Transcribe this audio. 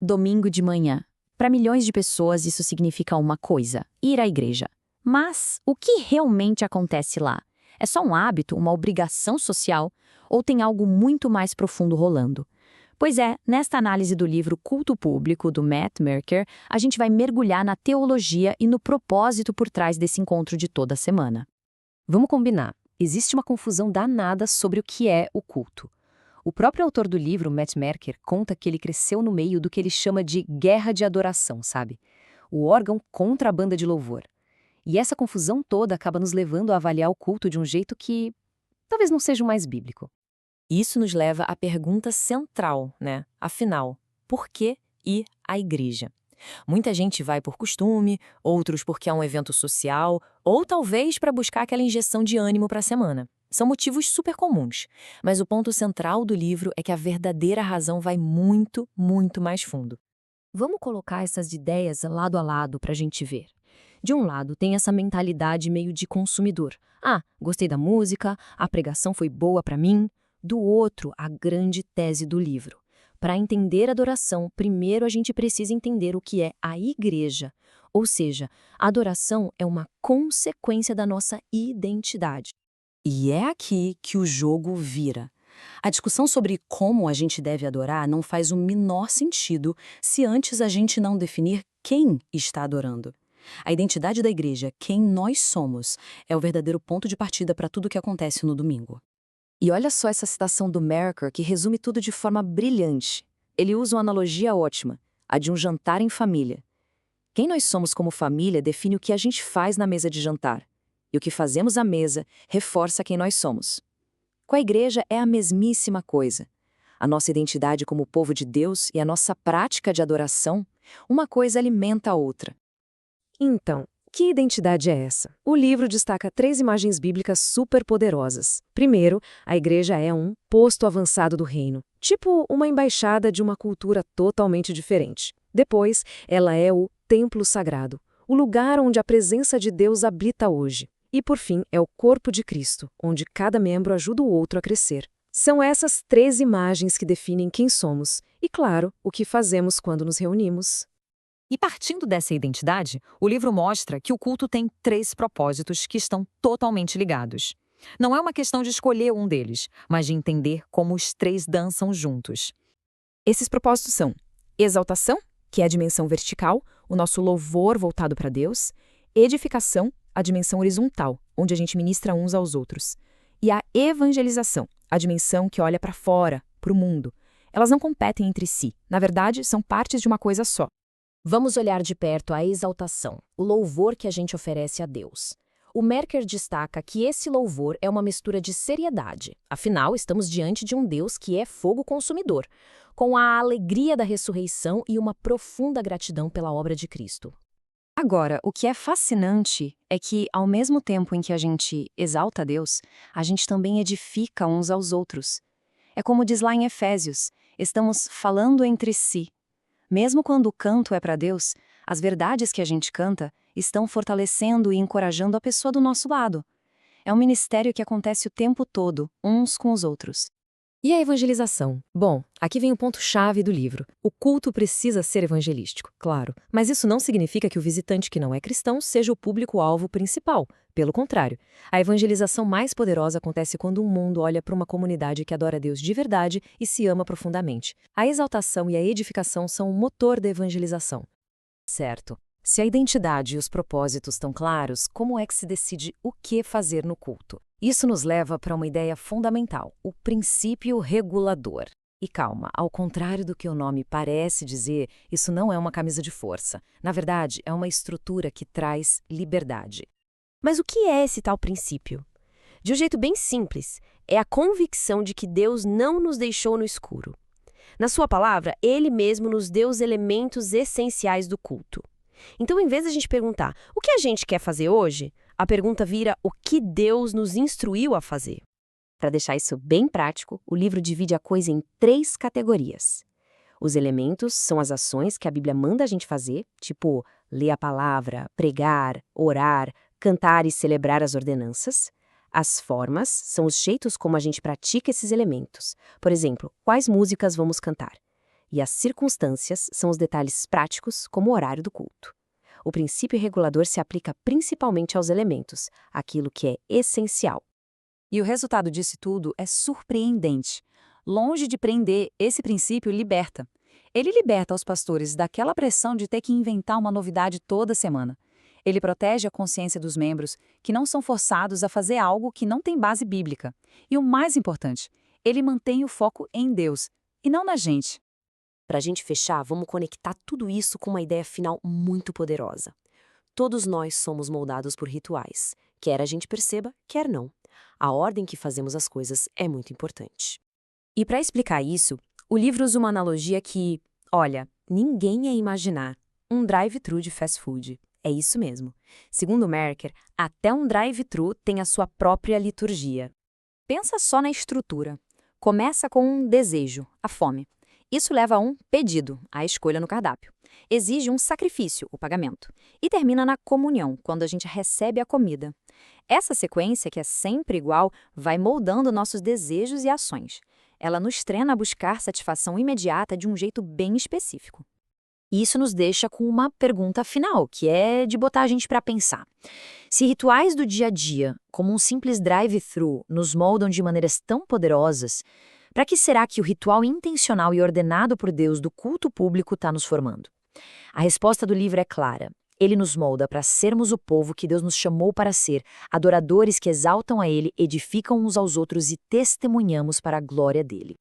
Domingo de manhã. Para milhões de pessoas, isso significa uma coisa: ir à igreja. Mas o que realmente acontece lá? É só um hábito, uma obrigação social? Ou tem algo muito mais profundo rolando? Pois é, nesta análise do livro Culto Público, do Matt Merker, a gente vai mergulhar na teologia e no propósito por trás desse encontro de toda semana. Vamos combinar. Existe uma confusão danada sobre o que é o culto. O próprio autor do livro, Matt Merker, conta que ele cresceu no meio do que ele chama de guerra de adoração, sabe? O órgão contra a banda de louvor. E essa confusão toda acaba nos levando a avaliar o culto de um jeito que talvez não seja o mais bíblico. Isso nos leva à pergunta central, né? Afinal, por que ir à igreja? Muita gente vai por costume, outros porque é um evento social, ou talvez para buscar aquela injeção de ânimo para a semana. São motivos super comuns, mas o ponto central do livro é que a verdadeira razão vai muito, muito mais fundo. Vamos colocar essas ideias lado a lado para a gente ver. De um lado, tem essa mentalidade meio de consumidor. Ah, gostei da música, a pregação foi boa para mim. Do outro, a grande tese do livro. Para entender a adoração, primeiro a gente precisa entender o que é a igreja. Ou seja, a adoração é uma consequência da nossa identidade. E é aqui que o jogo vira. A discussão sobre como a gente deve adorar não faz o menor sentido se antes a gente não definir quem está adorando. A identidade da igreja, quem nós somos, é o verdadeiro ponto de partida para tudo o que acontece no domingo. E olha só essa citação do Merker que resume tudo de forma brilhante. Ele usa uma analogia ótima, a de um jantar em família. Quem nós somos como família define o que a gente faz na mesa de jantar. E o que fazemos à mesa reforça quem nós somos. Com a igreja é a mesmíssima coisa. A nossa identidade como povo de Deus e a nossa prática de adoração, uma coisa alimenta a outra. Então, que identidade é essa? O livro destaca 3 imagens bíblicas super poderosas. Primeiro, a igreja é um posto avançado do reino, tipo uma embaixada de uma cultura totalmente diferente. Depois, ela é o templo sagrado, o lugar onde a presença de Deus habita hoje. E, por fim, é o corpo de Cristo, onde cada membro ajuda o outro a crescer. São essas 3 imagens que definem quem somos e, claro, o que fazemos quando nos reunimos. E partindo dessa identidade, o livro mostra que o culto tem 3 propósitos que estão totalmente ligados. Não é uma questão de escolher um deles, mas de entender como os 3 dançam juntos. Esses propósitos são exaltação, que é a dimensão vertical, o nosso louvor voltado para Deus, edificação, a dimensão horizontal, onde a gente ministra uns aos outros, e a evangelização, a dimensão que olha para fora, para o mundo. Elas não competem entre si, na verdade, são partes de uma coisa só. Vamos olhar de perto a exaltação, o louvor que a gente oferece a Deus. O Merker destaca que esse louvor é uma mistura de seriedade. Afinal, estamos diante de um Deus que é fogo consumidor, com a alegria da ressurreição e uma profunda gratidão pela obra de Cristo. Agora, o que é fascinante é que, ao mesmo tempo em que a gente exalta a Deus, a gente também edifica uns aos outros. É como diz lá em Efésios, estamos falando entre si. Mesmo quando o canto é para Deus, as verdades que a gente canta estão fortalecendo e encorajando a pessoa do nosso lado. É um ministério que acontece o tempo todo, uns com os outros. E a evangelização? Bom, aqui vem o ponto-chave do livro. O culto precisa ser evangelístico, claro, mas isso não significa que o visitante que não é cristão seja o público-alvo principal. Pelo contrário, a evangelização mais poderosa acontece quando um mundo olha para uma comunidade que adora a Deus de verdade e se ama profundamente. A exaltação e a edificação são o motor da evangelização. Certo. Se a identidade e os propósitos estão claros, como é que se decide o que fazer no culto? Isso nos leva para uma ideia fundamental, o princípio regulador. E calma, ao contrário do que o nome parece dizer, isso não é uma camisa de força. Na verdade, é uma estrutura que traz liberdade. Mas o que é esse tal princípio? De um jeito bem simples, é a convicção de que Deus não nos deixou no escuro. Na sua palavra, Ele mesmo nos deu os elementos essenciais do culto. Então, em vez de a gente perguntar o que a gente quer fazer hoje, a pergunta vira o que Deus nos instruiu a fazer. Para deixar isso bem prático, o livro divide a coisa em 3 categorias. Os elementos são as ações que a Bíblia manda a gente fazer, tipo ler a palavra, pregar, orar, cantar e celebrar as ordenanças. As formas são os jeitos como a gente pratica esses elementos. Por exemplo, quais músicas vamos cantar? E as circunstâncias são os detalhes práticos, como o horário do culto. O princípio regulador se aplica principalmente aos elementos, aquilo que é essencial. E o resultado disso tudo é surpreendente. Longe de prender, esse princípio liberta. Ele liberta os pastores daquela pressão de ter que inventar uma novidade toda semana. Ele protege a consciência dos membros, que não são forçados a fazer algo que não tem base bíblica. E o mais importante, ele mantém o foco em Deus, e não na gente. Para a gente fechar, vamos conectar tudo isso com uma ideia final muito poderosa. Todos nós somos moldados por rituais, quer a gente perceba, quer não. A ordem que fazemos as coisas é muito importante. E para explicar isso, o livro usa uma analogia que, olha, ninguém ia imaginar. Um drive-thru de fast food. É isso mesmo. Segundo Merker, até um drive-thru tem a sua própria liturgia. Pensa só na estrutura. Começa com um desejo, a fome. Isso leva a um pedido, a escolha no cardápio. Exige um sacrifício, o pagamento. E termina na comunhão, quando a gente recebe a comida. Essa sequência, que é sempre igual, vai moldando nossos desejos e ações. Ela nos treina a buscar satisfação imediata de um jeito bem específico. E isso nos deixa com uma pergunta final, que é de botar a gente para pensar. Se rituais do dia a dia, como um simples drive-thru, nos moldam de maneiras tão poderosas, para que será que o ritual intencional e ordenado por Deus do culto público está nos formando? A resposta do livro é clara. Ele nos molda para sermos o povo que Deus nos chamou para ser, adoradores que exaltam a Ele, edificam uns aos outros e testemunhamos para a glória dele.